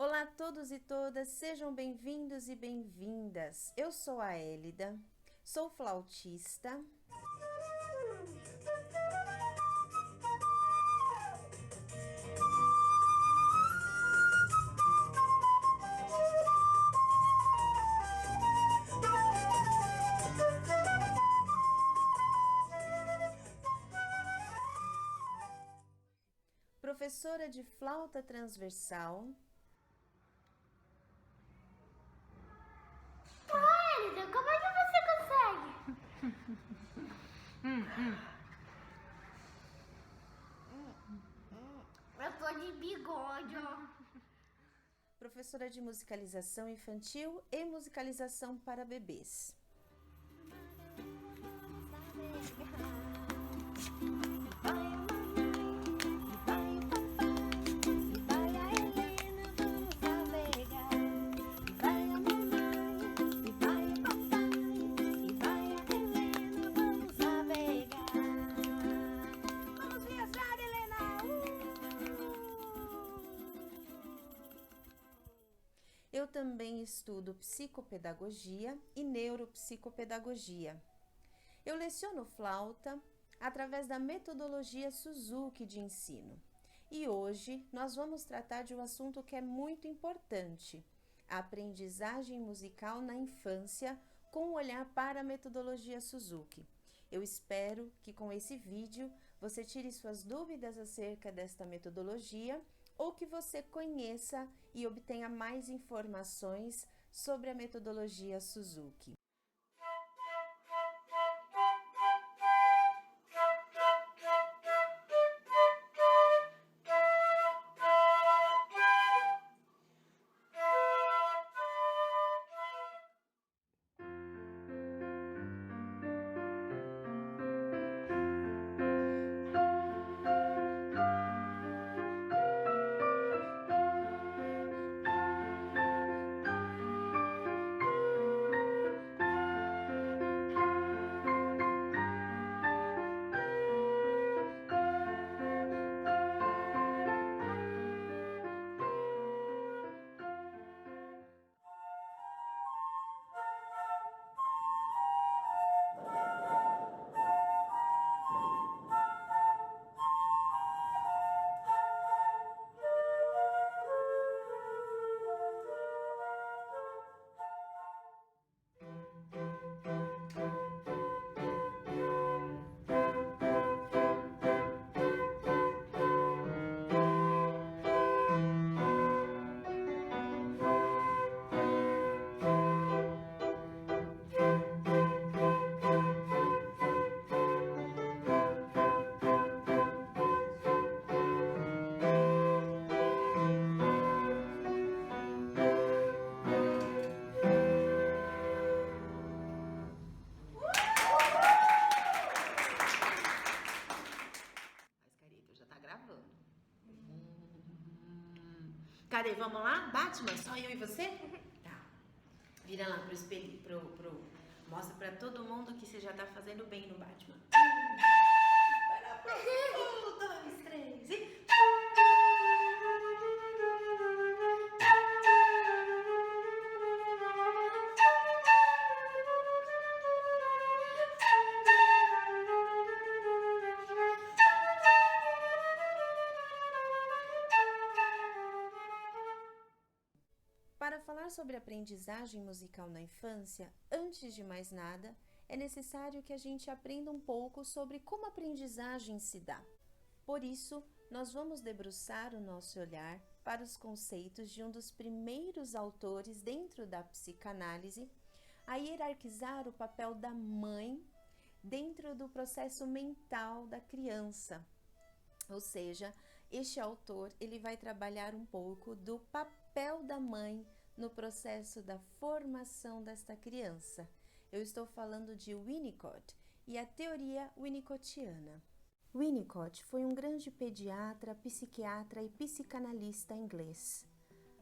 Olá a todos e todas, sejam bem-vindos e bem-vindas. Eu sou a Élida, sou flautista. Professora de flauta transversal. Élida, como é que você consegue? Eu tô de bigode, ó. Professora de musicalização infantil e musicalização para bebês. Eu também estudo psicopedagogia e neuropsicopedagogia. Eu leciono flauta através da metodologia Suzuki de ensino. E hoje nós vamos tratar de um assunto que é muito importante: a aprendizagem musical na infância com um olhar para a metodologia Suzuki. Eu espero que com esse vídeo você tire suas dúvidas acerca desta metodologia ou que você conheça e obtenha mais informações sobre a metodologia Suzuki. Cadê? Vamos lá? Batman? Só eu e você? Tá. Vira lá pro espelho, mostra pra todo mundo que você já tá fazendo bem no Batman. Vai lá, um, dois, três e... Para falar sobre aprendizagem musical na infância, antes de mais nada, é necessário que a gente aprenda um pouco sobre como a aprendizagem se dá. Por isso, nós vamos debruçar o nosso olhar para os conceitos de um dos primeiros autores dentro da psicanálise, a hierarquizar o papel da mãe dentro do processo mental da criança. Ou seja, este autor ele vai trabalhar um pouco do papel da mãe no processo da formação desta criança. Eu estou falando de Winnicott e a teoria winnicottiana. Winnicott foi um grande pediatra, psiquiatra e psicanalista inglês.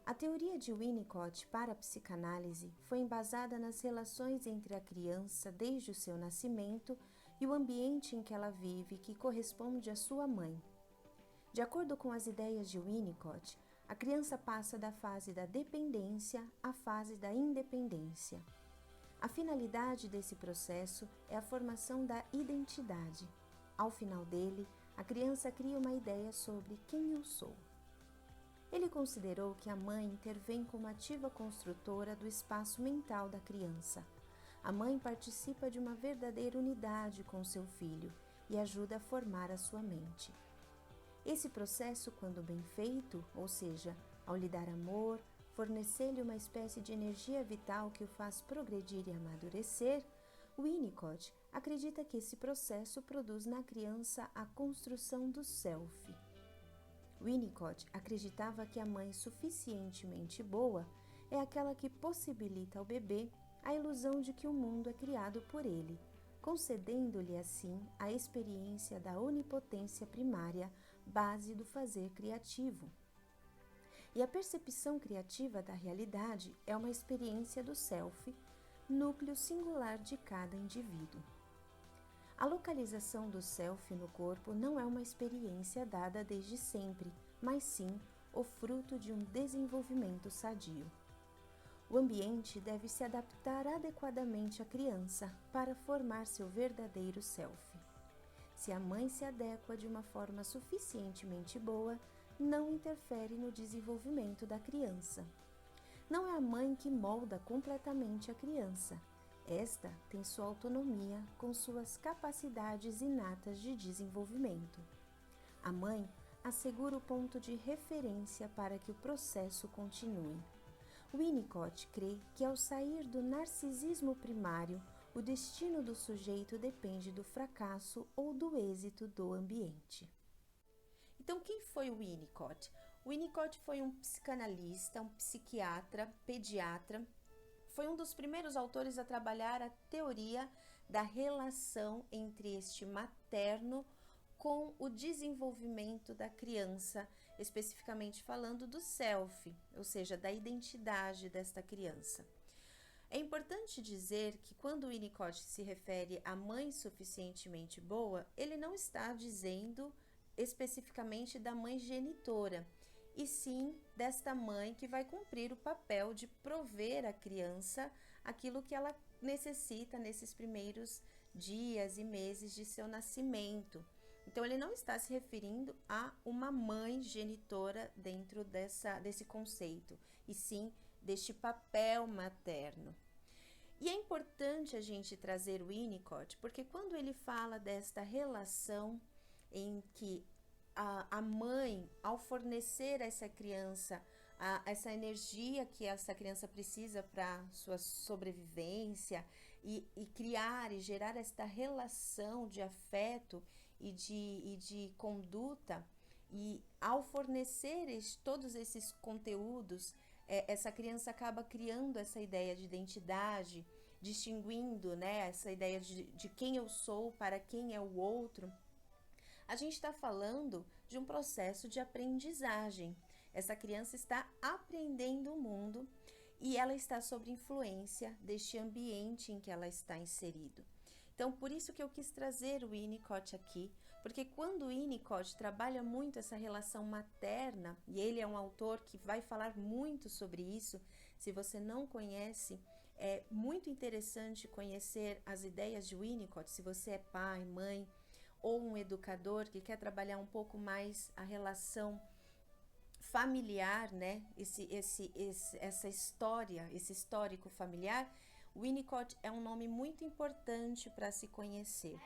A teoria de Winnicott para a psicanálise foi embasada nas relações entre a criança desde o seu nascimento e o ambiente em que ela vive, que corresponde à sua mãe. De acordo com as ideias de Winnicott, A criança passa da fase da dependência à fase da independência. A finalidade desse processo é a formação da identidade. Ao final dele, a criança cria uma ideia sobre quem eu sou. Ele considerou que a mãe intervém como ativa construtora do espaço mental da criança. A mãe participa de uma verdadeira unidade com seu filho e ajuda a formar a sua mente. Esse processo, quando bem feito, ou seja, ao lhe dar amor, fornecer-lhe uma espécie de energia vital que o faz progredir e amadurecer, Winnicott acredita que esse processo produz na criança a construção do self. Winnicott acreditava que a mãe suficientemente boa é aquela que possibilita ao bebê a ilusão de que o mundo é criado por ele, concedendo-lhe assim a experiência da onipotência primária, base do fazer criativo. E a percepção criativa da realidade é uma experiência do self, núcleo singular de cada indivíduo. A localização do self no corpo não é uma experiência dada desde sempre, mas sim o fruto de um desenvolvimento sadio. O ambiente deve se adaptar adequadamente à criança para formar seu verdadeiro self. Se a mãe se adequa de uma forma suficientemente boa, não interfere no desenvolvimento da criança. Não é a mãe que molda completamente a criança. Esta tem sua autonomia com suas capacidades inatas de desenvolvimento. A mãe assegura o ponto de referência para que o processo continue. Winnicott crê que ao sair do narcisismo primário, o destino do sujeito depende do fracasso ou do êxito do ambiente. Então, quem foi o Winnicott? O Winnicott foi um psicanalista, um psiquiatra, pediatra. Foi um dos primeiros autores a trabalhar a teoria da relação entre este materno com o desenvolvimento da criança, especificamente falando do self, ou seja, da identidade desta criança. É importante dizer que quando Winnicott se refere à mãe suficientemente boa, ele não está dizendo especificamente da mãe genitora, e sim desta mãe que vai cumprir o papel de prover à criança aquilo que ela necessita nesses primeiros dias e meses de seu nascimento. Então, ele não está se referindo a uma mãe genitora dentro desse conceito, e sim deste papel materno. E é importante a gente trazer o Winnicott, porque quando ele fala desta relação em que a mãe, ao fornecer a essa criança essa energia que essa criança precisa para sua sobrevivência e criar e gerar esta relação de afeto e de conduta, e ao fornecer todos esses conteúdos, essa criança acaba criando essa ideia de identidade, distinguindo, né, essa ideia de quem eu sou para quem é o outro. A gente está falando de um processo de aprendizagem. Essa criança está aprendendo o mundo e ela está sob influência deste ambiente em que ela está inserido. Então, por isso que eu quis trazer o Winnicott aqui, porque quando o Winnicott trabalha muito essa relação materna, e ele é um autor que vai falar muito sobre isso, se você não conhece, é muito interessante conhecer as ideias de Winnicott, se você é pai, mãe, ou um educador que quer trabalhar um pouco mais a relação familiar, né? Essa história, esse histórico familiar, Winnicott é um nome muito importante para se conhecer.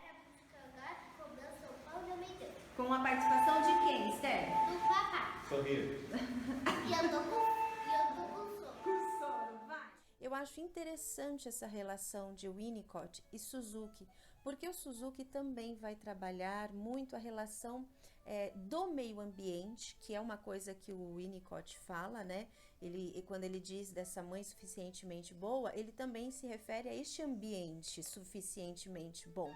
Com a participação de quem, Esther? Do papai. Sorriso. E eu tô com sono. Eu acho interessante essa relação de Winnicott e Suzuki, porque o Suzuki também vai trabalhar muito a relação do meio ambiente, que é uma coisa que o Winnicott fala, né? Quando ele diz dessa mãe suficientemente boa, ele também se refere a este ambiente suficientemente bom.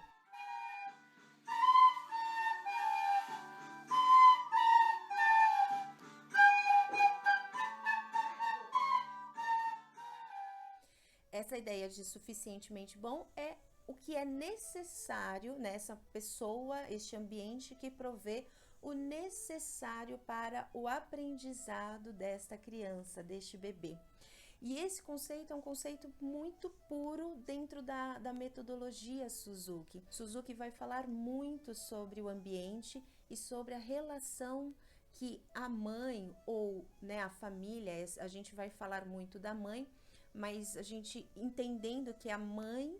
Essa ideia de suficientemente bom é o que é necessário nessa pessoa, este ambiente que provê o necessário para o aprendizado desta criança, deste bebê. E esse conceito é um conceito muito puro dentro da metodologia Suzuki. Suzuki vai falar muito sobre o ambiente e sobre a relação que a mãe ou, né, a família, a gente vai falar muito da mãe, mas a gente entendendo que a mãe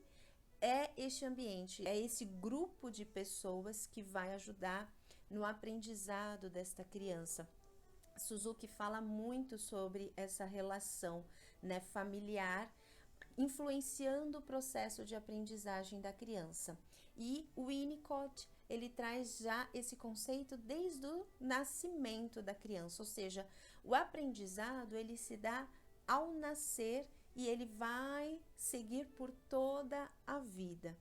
é este ambiente, é esse grupo de pessoas que vai ajudar no aprendizado desta criança. Suzuki fala muito sobre essa relação, né, familiar, influenciando o processo de aprendizagem da criança. E o Winnicott, ele traz já esse conceito desde o nascimento da criança, ou seja, o aprendizado ele se dá ao nascer e ele vai seguir por toda a vida.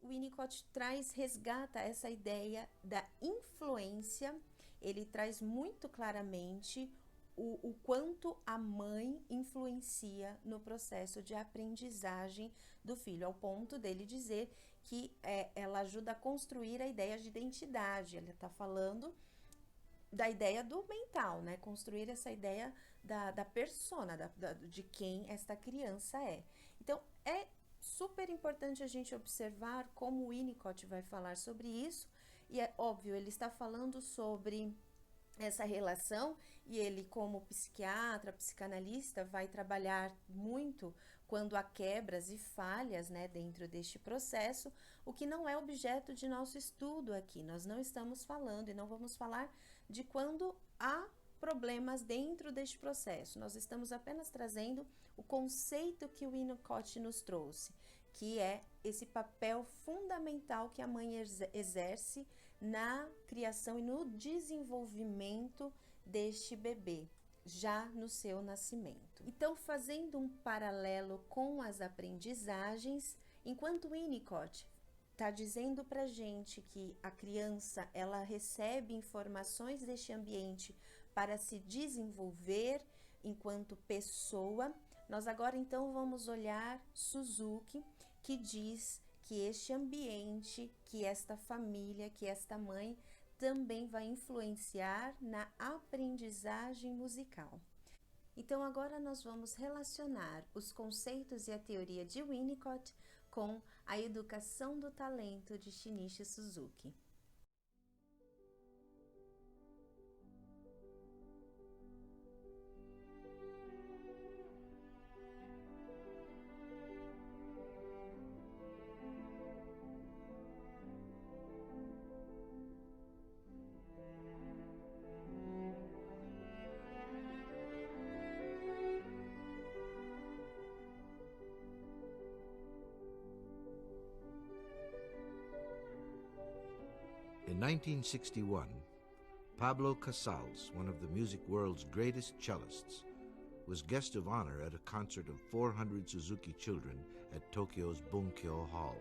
Winnicott resgata essa ideia da influência, ele traz muito claramente o quanto a mãe influencia no processo de aprendizagem do filho, ao ponto dele dizer que ela ajuda a construir a ideia de identidade. Ele está falando da ideia do mental, né? Construir essa ideia da persona, de quem esta criança é. Então, é super importante a gente observar como o Winnicott vai falar sobre isso, e é óbvio, ele está falando sobre essa relação, e ele, como psiquiatra, psicanalista, vai trabalhar muito quando há quebras e falhas, né, dentro deste processo, o que não é objeto de nosso estudo aqui. Nós não estamos falando e não vamos falar de quando há problemas dentro deste processo. Nós estamos apenas trazendo o conceito que o Winnicott nos trouxe, que é esse papel fundamental que a mãe exerce na criação e no desenvolvimento deste bebê, já no seu nascimento. Então, fazendo um paralelo com as aprendizagens, enquanto Winnicott está dizendo para gente que a criança ela recebe informações deste ambiente para se desenvolver enquanto pessoa, nós agora então vamos olhar Suzuki, que diz que este ambiente, que esta família, que esta mãe também vai influenciar na aprendizagem musical. Então agora nós vamos relacionar os conceitos e a teoria de Winnicott com a educação do talento de Shinichi Suzuki. In 1961, Pablo Casals, one of the music world's greatest cellists, was guest of honor at a concert of 400 Suzuki children at Tokyo's Bunkyo Hall.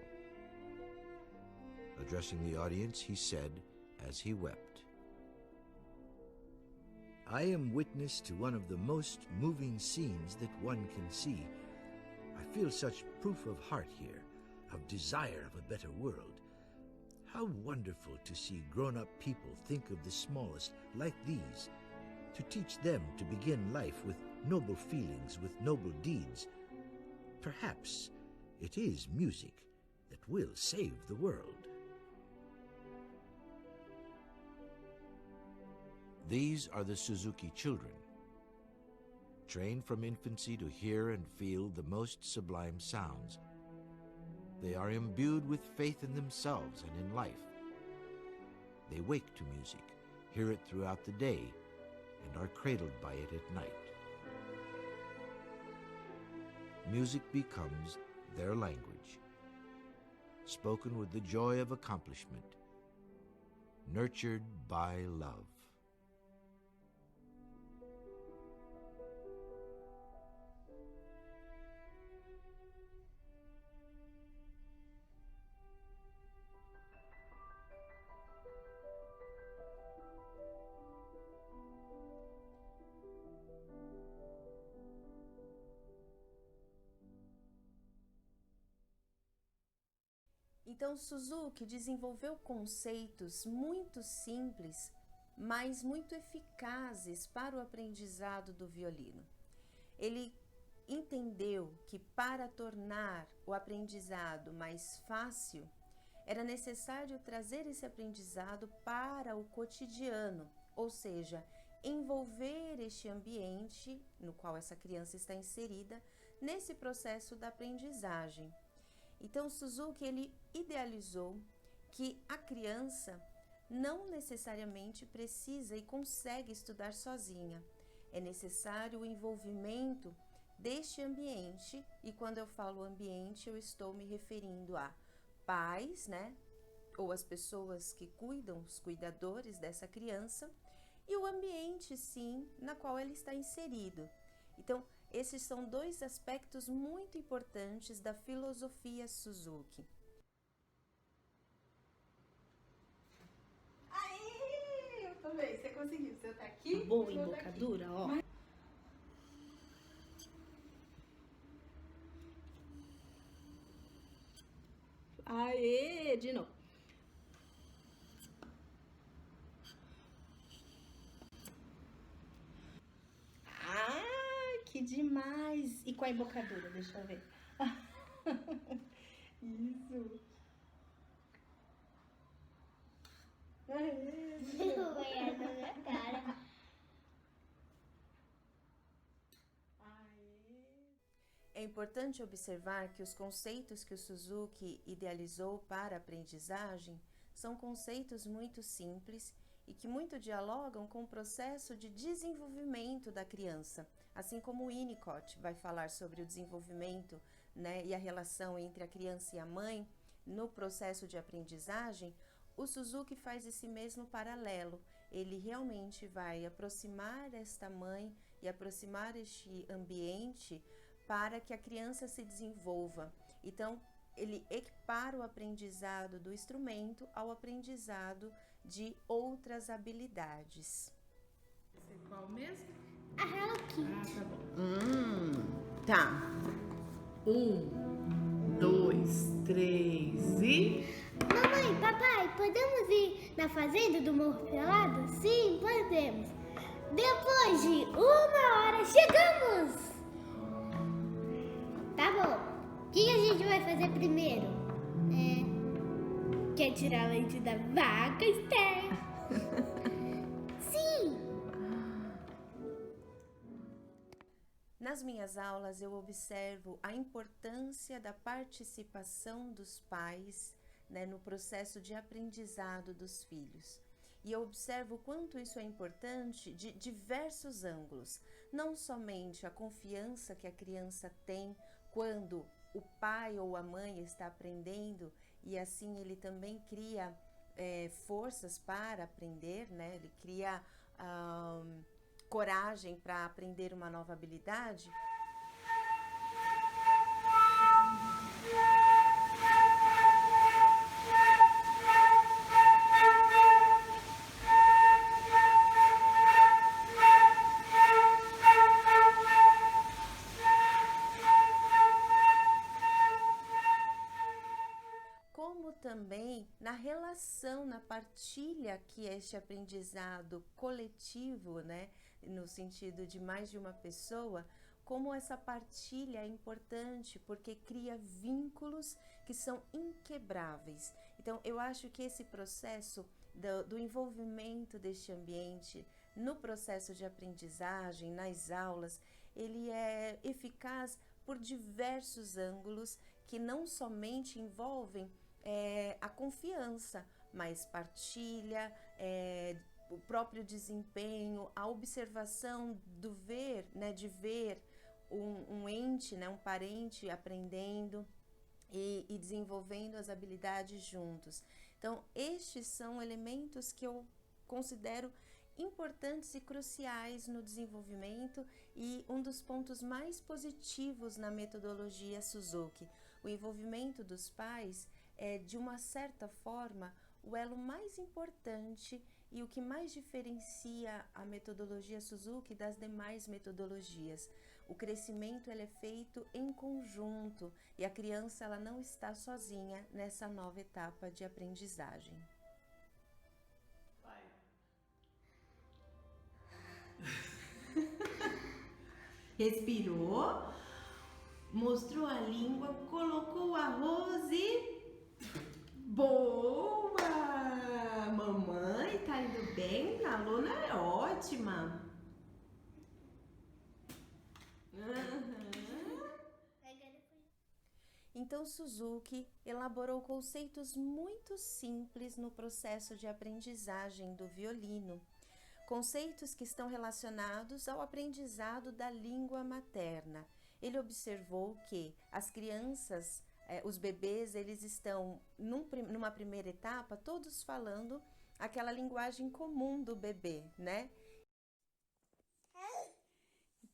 Addressing the audience, he said, as he wept, "I am witness to one of the most moving scenes that one can see. I feel such proof of heart here, of desire of a better world. How wonderful to see grown-up people think of the smallest like these, to teach them to begin life with noble feelings, with noble deeds. Perhaps it is music that will save the world." These are the Suzuki children, trained from infancy to hear and feel the most sublime sounds. They are imbued with faith in themselves and in life. They wake to music, hear it throughout the day, and are cradled by it at night. Music becomes their language, spoken with the joy of accomplishment, nurtured by love. Então, Suzuki desenvolveu conceitos muito simples, mas muito eficazes para o aprendizado do violino. Ele entendeu que para tornar o aprendizado mais fácil, era necessário trazer esse aprendizado para o cotidiano, ou seja, envolver este ambiente no qual essa criança está inserida nesse processo da aprendizagem. Então, Suzuki ele idealizou que a criança não necessariamente precisa e consegue estudar sozinha. É necessário o envolvimento deste ambiente, e quando eu falo ambiente, eu estou me referindo a pais, né, ou as pessoas que cuidam, os cuidadores dessa criança, e o ambiente, sim, na qual ele está inserido. Então, esses são dois aspectos muito importantes da filosofia Suzuki. Aê! Eu também. Você conseguiu. Você tá aqui? Boa embocadura, ó. Aê! De novo. Ah, que demais! E com a embocadura? Deixa eu ver. Isso. Aê! É importante observar que os conceitos que o Suzuki idealizou para a aprendizagem são conceitos muito simples e que muito dialogam com o processo de desenvolvimento da criança, assim como o Winnicott vai falar sobre o desenvolvimento, né, e a relação entre a criança e a mãe no processo de aprendizagem. O Suzuki faz esse mesmo paralelo. Ele realmente vai aproximar esta mãe e aproximar este ambiente para que a criança se desenvolva. Então, ele equipara o aprendizado do instrumento ao aprendizado de outras habilidades. Qual mesmo? A Hello Kitty. Ah, tá bom. Tá. 1, 2, 3 e... Mamãe, papai, podemos ir na fazenda do Morro Pelado? Sim, podemos. Depois de 1 hora, chegamos! Tá bom. O que a gente vai fazer primeiro? Quer tirar leite da vaca, Esther? Sim! Nas minhas aulas, eu observo a importância da participação dos pais, né, no processo de aprendizado dos filhos. E eu observo o quanto isso é importante de diversos ângulos. Não somente a confiança que a criança tem quando o pai ou a mãe está aprendendo, e assim ele também cria forças para aprender, né? Ele cria coragem para aprender uma nova habilidade. Também na relação, na partilha que este aprendizado coletivo, né, no sentido de mais de uma pessoa, como essa partilha é importante porque cria vínculos que são inquebráveis. Então, eu acho que esse processo do envolvimento deste ambiente no processo de aprendizagem, nas aulas, ele é eficaz por diversos ângulos que não somente envolvem a confiança, mas partilha, o próprio desempenho, a observação do ver, né, de ver um ente, né, um parente aprendendo e desenvolvendo as habilidades juntos. Então, estes são elementos que eu considero importantes e cruciais no desenvolvimento e um dos pontos mais positivos na metodologia Suzuki. O envolvimento dos pais é, de uma certa forma, o elo mais importante e o que mais diferencia a metodologia Suzuki das demais metodologias. O crescimento ele é feito em conjunto e a criança ela não está sozinha nessa nova etapa de aprendizagem. Respirou, mostrou a língua, colocou o arroz e... Boa! Mamãe, tá indo bem? A aluna é ótima. Então, Suzuki elaborou conceitos muito simples no processo de aprendizagem do violino, conceitos que estão relacionados ao aprendizado da língua materna. Ele observou que as crianças, os bebês, eles estão numa primeira etapa todos falando aquela linguagem comum do bebê, né?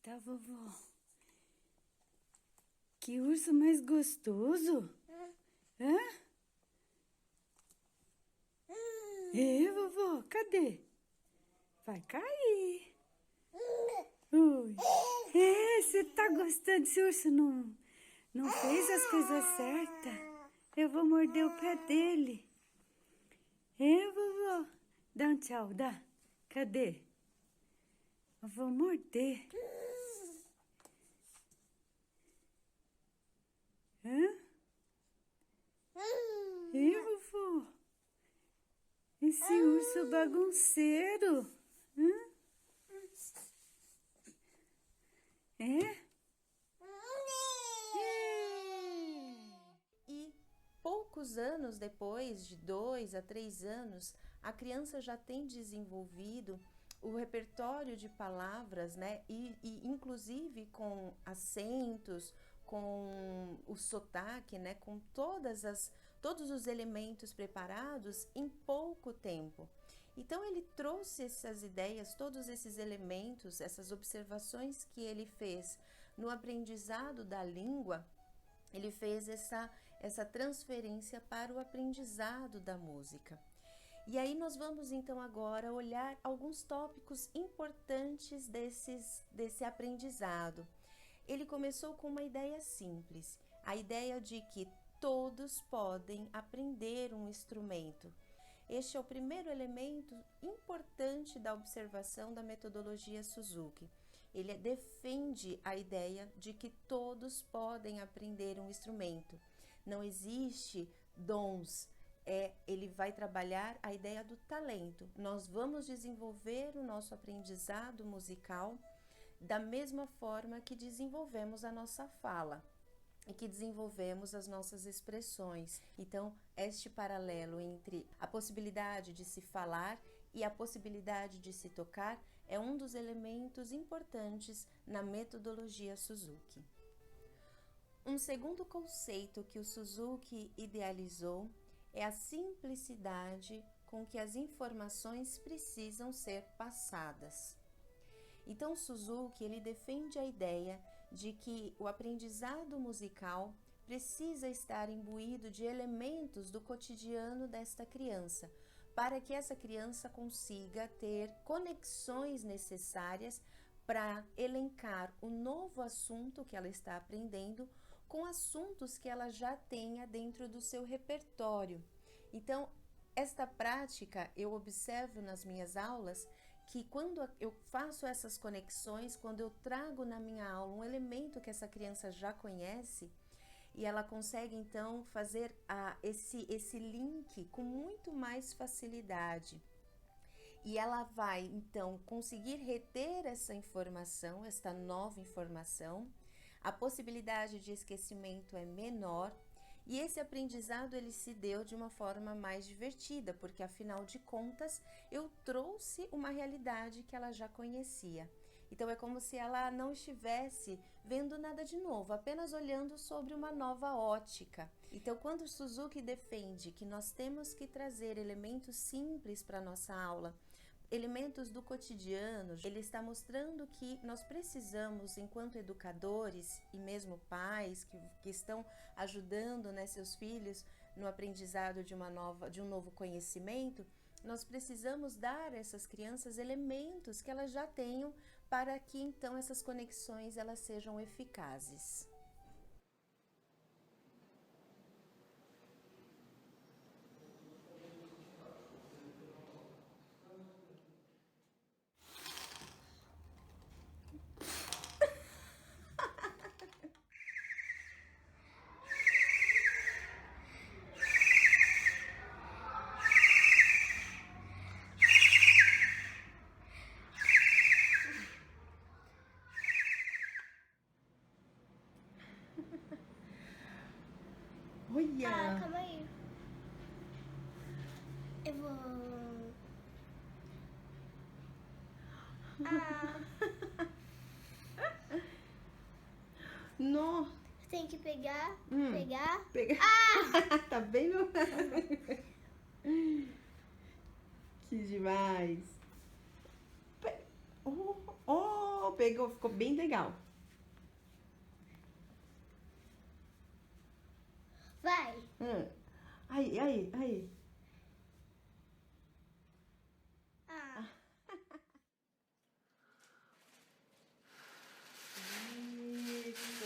Tá, vovó. Que urso mais gostoso. Hã? Vovó, cadê? Vai cair. Ui. Você tá gostando? Esse urso não fez as coisas certas. Eu vou morder o pé dele. Vovó. Dá um tchau, dá. Cadê? Eu vou morder. Hã? Vovó? Esse urso bagunceiro. Hã? E poucos anos depois, de 2 a 3 anos, a criança já tem desenvolvido o repertório de palavras, né? E inclusive com acentos, com o sotaque, né? Com todos os elementos preparados em pouco tempo. Então ele trouxe essas ideias, todos esses elementos, essas observações que ele fez no aprendizado da língua, ele fez essa transferência para o aprendizado da música. E aí nós vamos então agora olhar alguns tópicos importantes desse aprendizado. Ele começou com uma ideia simples, a ideia de que todos podem aprender um instrumento. Este é o primeiro elemento importante da observação da metodologia Suzuki. Ele defende a ideia de que todos podem aprender um instrumento. Não existe dons. Ele vai trabalhar a ideia do talento. Nós vamos desenvolver o nosso aprendizado musical da mesma forma que desenvolvemos a nossa fala e que desenvolvemos as nossas expressões. Então, este paralelo entre a possibilidade de se falar e a possibilidade de se tocar é um dos elementos importantes na metodologia Suzuki. Um segundo conceito que o Suzuki idealizou é a simplicidade com que as informações precisam ser passadas. Então, Suzuki ele defende a ideia de que o aprendizado musical precisa estar imbuído de elementos do cotidiano desta criança, para que essa criança consiga ter conexões necessárias para elencar o novo assunto que ela está aprendendo com assuntos que ela já tenha dentro do seu repertório. Então, esta prática eu observo nas minhas aulas que quando eu faço essas conexões, quando eu trago na minha aula um elemento que essa criança já conhece, e ela consegue então fazer esse link com muito mais facilidade. E ela vai então conseguir reter essa informação, esta nova informação, a possibilidade de esquecimento é menor, e esse aprendizado ele se deu de uma forma mais divertida, porque afinal de contas eu trouxe uma realidade que ela já conhecia. Então é como se ela não estivesse vendo nada de novo, apenas olhando sobre uma nova ótica. Então quando Suzuki defende que nós temos que trazer elementos simples para a nossa aula, elementos do cotidiano, ele está mostrando que nós precisamos, enquanto educadores e mesmo pais que estão ajudando, né, seus filhos no aprendizado de um novo conhecimento, nós precisamos dar a essas crianças elementos que elas já tenham para que então essas conexões elas sejam eficazes. Ah, calma aí. Eu vou... No, Tem que pegar, pega. Tá bem no... Que demais. Oh, pegou, ficou bem legal. Vai. Aí. Ah, Isso.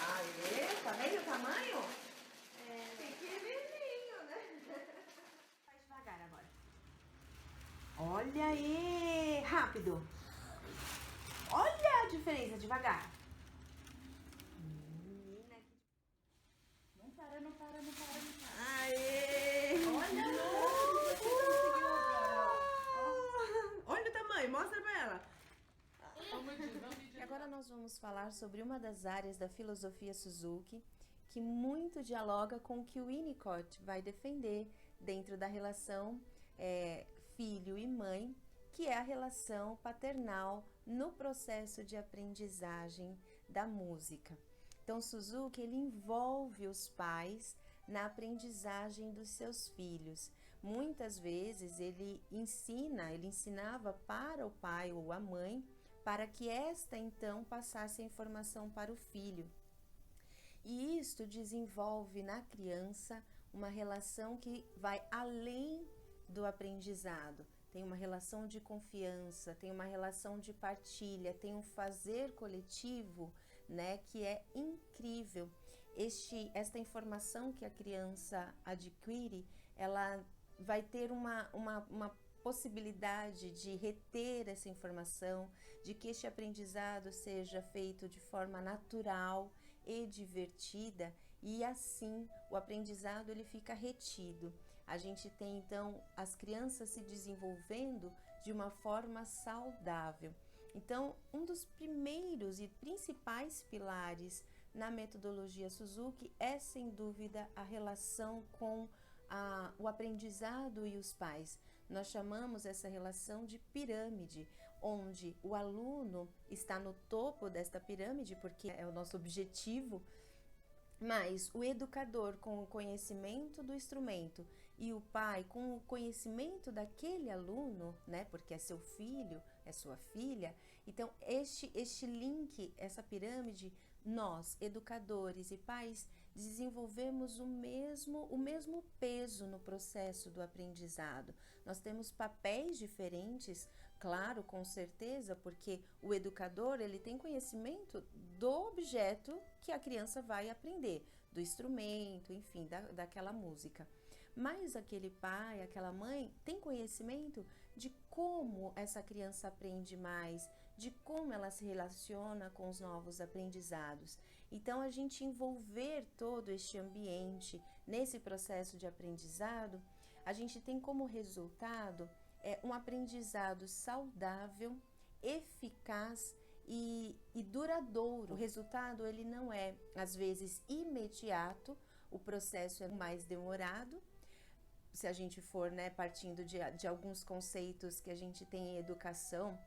Aê, tá vendo o tamanho? Pequenininho, né? Faz devagar agora. Olha aí, rápido. Olha a diferença, devagar. Menina, Não para, não para, não para, não para. aê! Olha! Olha o tamanho, mostra pra ela. E agora nós vamos falar sobre uma das áreas da filosofia Suzuki que muito dialoga com o que o Winnicott vai defender dentro da relação filho e mãe, que é a relação paternal no processo de aprendizagem da música. Então, Suzuki ele envolve os pais na aprendizagem dos seus filhos. Muitas vezes ele ensinava para o pai ou a mãe, para que esta então passasse a informação para o filho. E isto desenvolve na criança uma relação que vai além do aprendizado. Tem uma relação de confiança, tem uma relação de partilha, tem um fazer coletivo, né, que é incrível. Esta informação que a criança adquire, ela vai ter uma possibilidade de reter essa informação, de que este aprendizado seja feito de forma natural e divertida, e assim o aprendizado ele fica retido. A gente tem então as crianças se desenvolvendo de uma forma saudável. Então, um dos primeiros e principais pilares na metodologia Suzuki é, sem dúvida, a relação com o aprendizado e os pais. Nós chamamos essa relação de pirâmide, onde o aluno está no topo desta pirâmide, porque é o nosso objetivo, mas o educador com o conhecimento do instrumento e o pai com o conhecimento daquele aluno, né, porque é seu filho, é sua filha, então este link, essa pirâmide, nós, educadores e pais, desenvolvemos o mesmo peso no processo do aprendizado. Nós temos papéis diferentes, claro, com certeza, porque o educador ele tem conhecimento do objeto que a criança vai aprender, do instrumento, enfim, daquela música. Mas aquele pai, aquela mãe tem conhecimento de como essa criança aprende mais, de como ela se relaciona com os novos aprendizados. Então, a gente envolver todo este ambiente nesse processo de aprendizado, a gente tem como resultado um aprendizado saudável, eficaz e duradouro. O resultado ele não é, às vezes, imediato, o processo é mais demorado. Se a gente for, né, partindo de alguns conceitos que a gente tem em educação,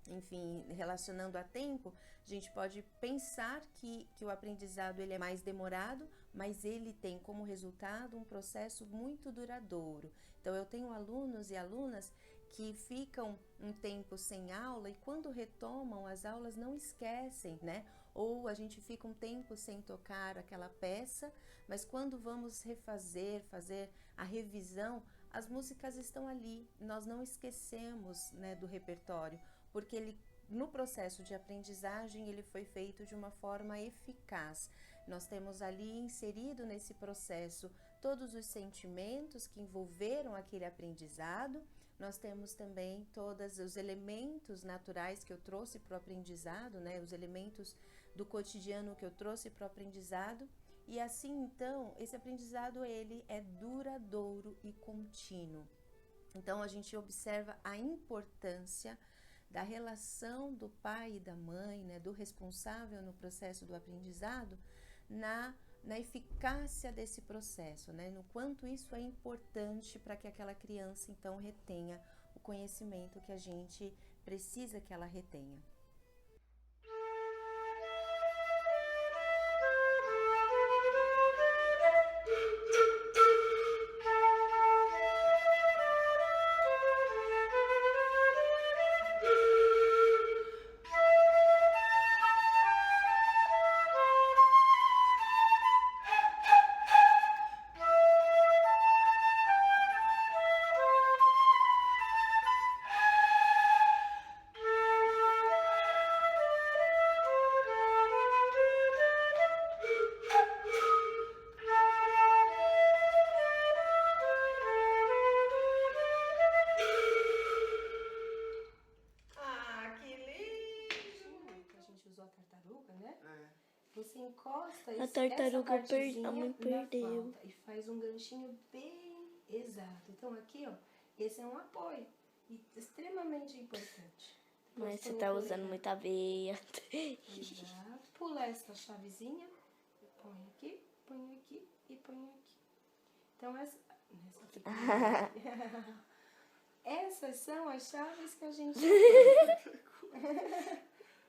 enfim, relacionando a tempo, a gente pode pensar que o aprendizado ele é mais demorado, mas ele tem como resultado um processo muito duradouro. Então, eu tenho alunos e alunas que ficam um tempo sem aula e quando retomam as aulas não esquecem, né? ou a gente fica um tempo sem tocar aquela peça, mas quando vamos fazer a revisão, as músicas estão ali, nós não esquecemos, né, do repertório, porque ele, no processo de aprendizagem, ele foi feito de uma forma eficaz. Nós temos ali inserido nesse processo todos os sentimentos que envolveram aquele aprendizado. Nós temos também todos os elementos naturais que eu trouxe para o aprendizado, né? Os elementos do cotidiano que eu trouxe para o aprendizado. E assim, então, esse aprendizado, ele é duradouro e contínuo. Então, a gente observa a importância da relação do pai e da mãe, né? Do responsável no processo do aprendizado, na eficácia desse processo, né? No quanto isso é importante para que aquela criança, então, retenha o conhecimento que a gente precisa que ela retenha. Você encosta A tartaruga a mãe perdeu. Flauta e faz um ganchinho bem exato. Então aqui, ó, esse é um apoio extremamente importante. Mas você tá usando muita veia. Exato. Pula essa chavezinha, põe aqui e põe aqui. Então essa aqui. Essas são as chaves que a gente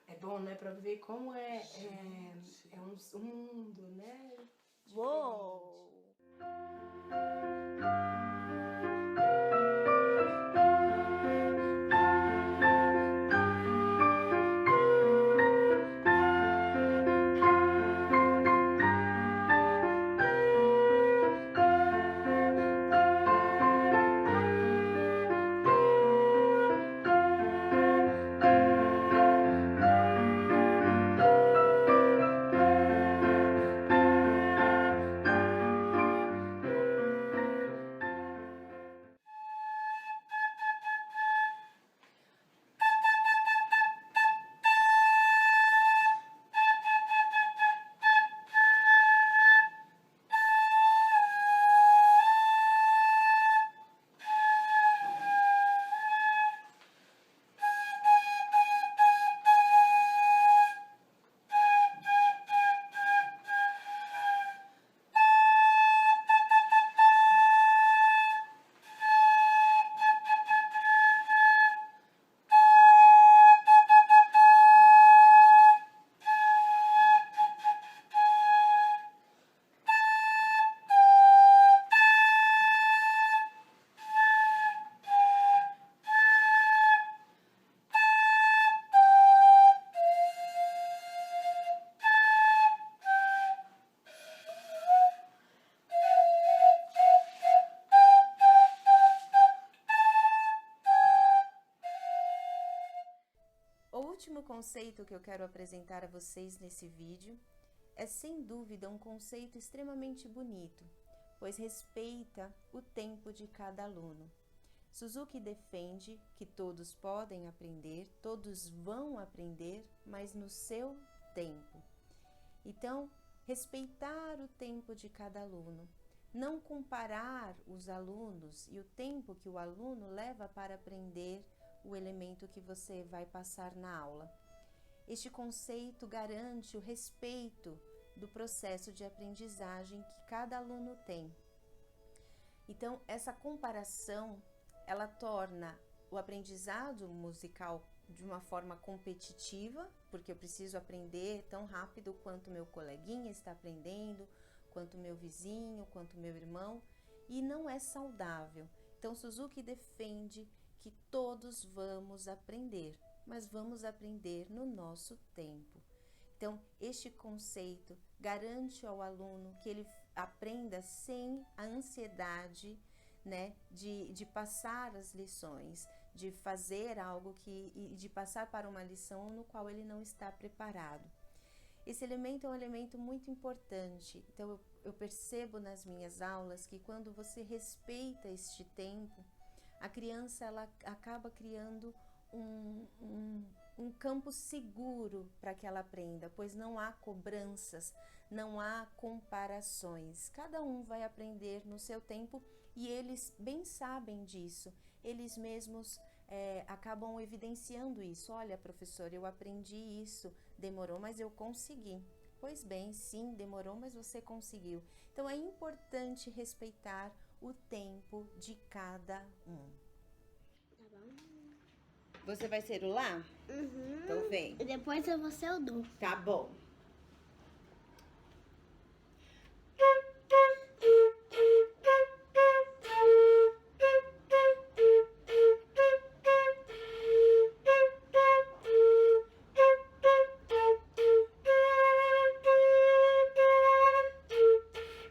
é bom, né, para ver como é um mundo, né? Uou! O último conceito que eu quero apresentar a vocês nesse vídeo é, sem dúvida, um conceito extremamente bonito, pois respeita o tempo de cada aluno. Suzuki defende que todos podem aprender, todos vão aprender, mas no seu tempo. Então, respeitar o tempo de cada aluno, não comparar os alunos e o tempo que o aluno leva para aprender o elemento que você vai passar na aula. Este conceito garante o respeito do processo de aprendizagem que cada aluno tem. Então, essa comparação, ela torna o aprendizado musical de uma forma competitiva, porque eu preciso aprender tão rápido quanto meu coleguinha está aprendendo, quanto meu vizinho, quanto meu irmão, e não é saudável. Então, Suzuki defende que todos vamos aprender, mas vamos aprender no nosso tempo. Então, este conceito garante ao aluno que ele aprenda sem a ansiedade, né, de passar as lições, de fazer algo de passar para uma lição no qual ele não está preparado. Esse elemento é um elemento muito importante. Então, eu percebo nas minhas aulas que quando você respeita este tempo, a criança ela acaba criando um campo seguro para que ela aprenda, pois não há cobranças, não há comparações. Cada um vai aprender no seu tempo e eles bem sabem disso. Eles mesmos acabam evidenciando isso. Olha, professor, eu aprendi isso, demorou, mas eu consegui. Pois bem, sim, demorou, mas você conseguiu. Então, é importante respeitar o tempo de cada um. Você vai ser o Lá? Uhum. Então vem. E depois eu vou ser o Do. Tá bom.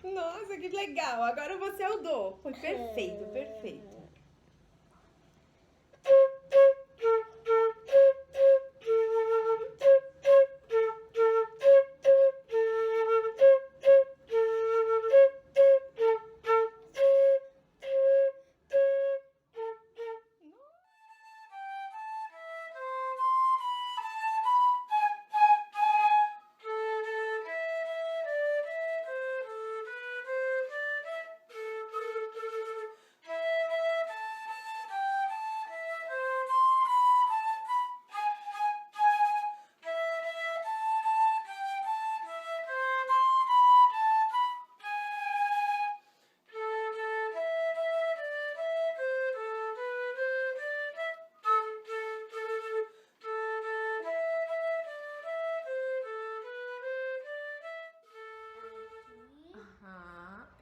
Nossa, que legal. Agora você é o Do. Foi perfeito, perfeito.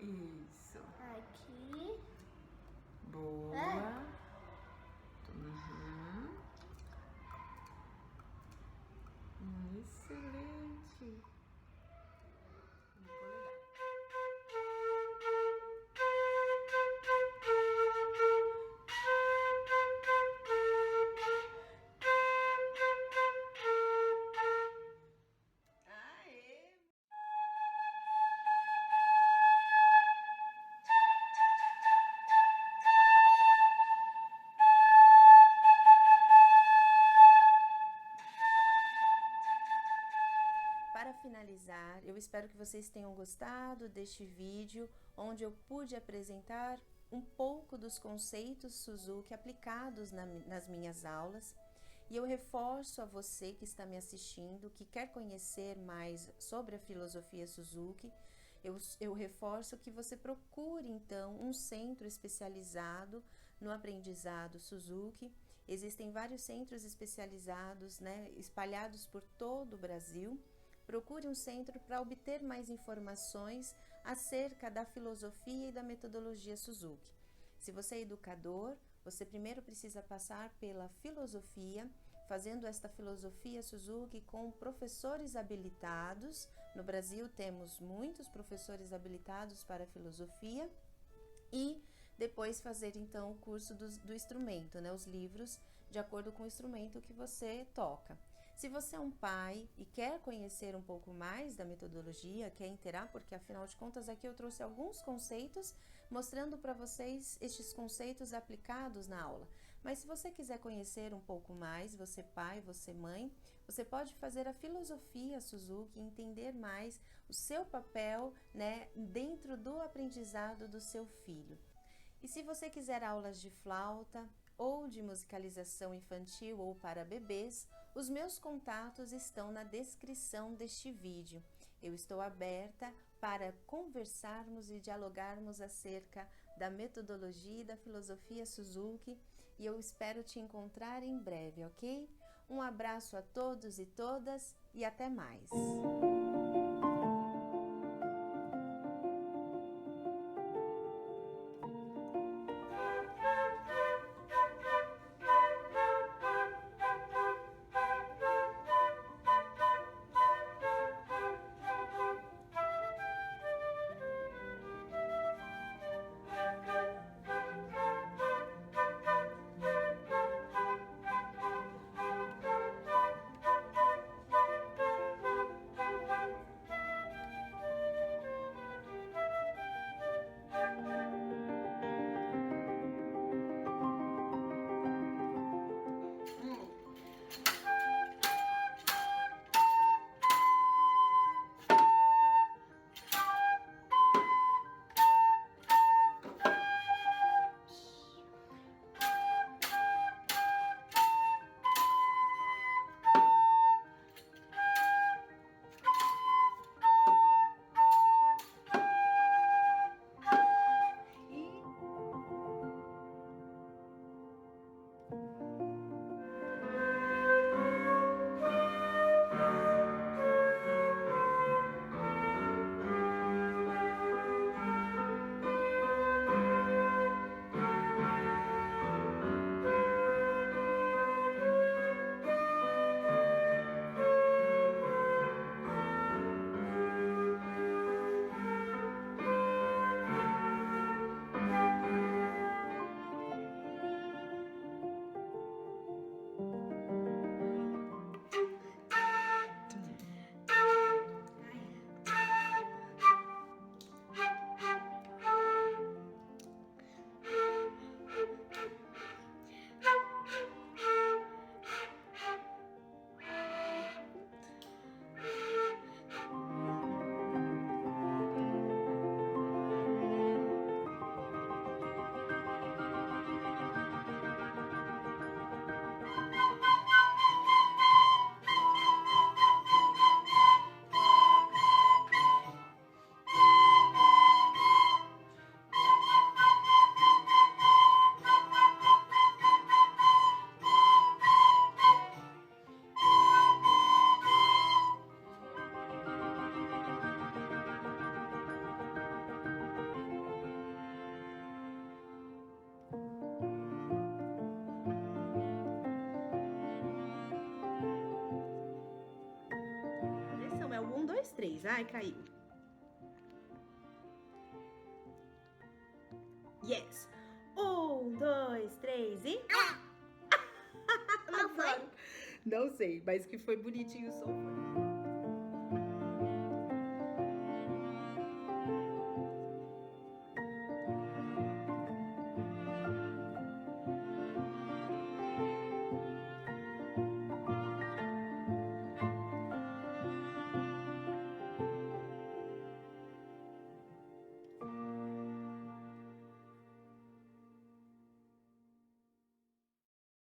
Isso. Aqui. Boa. Uhum. Excelente. Para finalizar, eu espero que vocês tenham gostado deste vídeo, onde eu pude apresentar um pouco dos conceitos Suzuki aplicados nas minhas aulas. E eu reforço a você que está me assistindo, que quer conhecer mais sobre a filosofia Suzuki, eu reforço que você procure então um centro especializado no aprendizado Suzuki. Existem vários centros especializados, né, espalhados por todo o Brasil. Procure um centro para obter mais informações acerca da filosofia e da metodologia Suzuki. Se você é educador, você primeiro precisa passar pela filosofia, fazendo esta filosofia Suzuki com professores habilitados. No Brasil temos muitos professores habilitados para a filosofia e depois fazer então o curso do instrumento, né? Os livros de acordo com o instrumento que você toca. Se você é um pai e quer conhecer um pouco mais da metodologia, quer inteirar, porque afinal de contas aqui eu trouxe alguns conceitos, mostrando para vocês estes conceitos aplicados na aula. Mas se você quiser conhecer um pouco mais, você pai, você mãe, você pode fazer a filosofia Suzuki e entender mais o seu papel, né, dentro do aprendizado do seu filho. E se você quiser aulas de flauta ou de musicalização infantil ou para bebês, os meus contatos estão na descrição deste vídeo. Eu estou aberta para conversarmos e dialogarmos acerca da metodologia e da filosofia Suzuki e eu espero te encontrar em breve, ok? Um abraço a todos e todas e até mais! 3. Ai, caiu. Yes. 1, 2, 3 e... Não foi? Não sei, mas que foi bonitinho o som.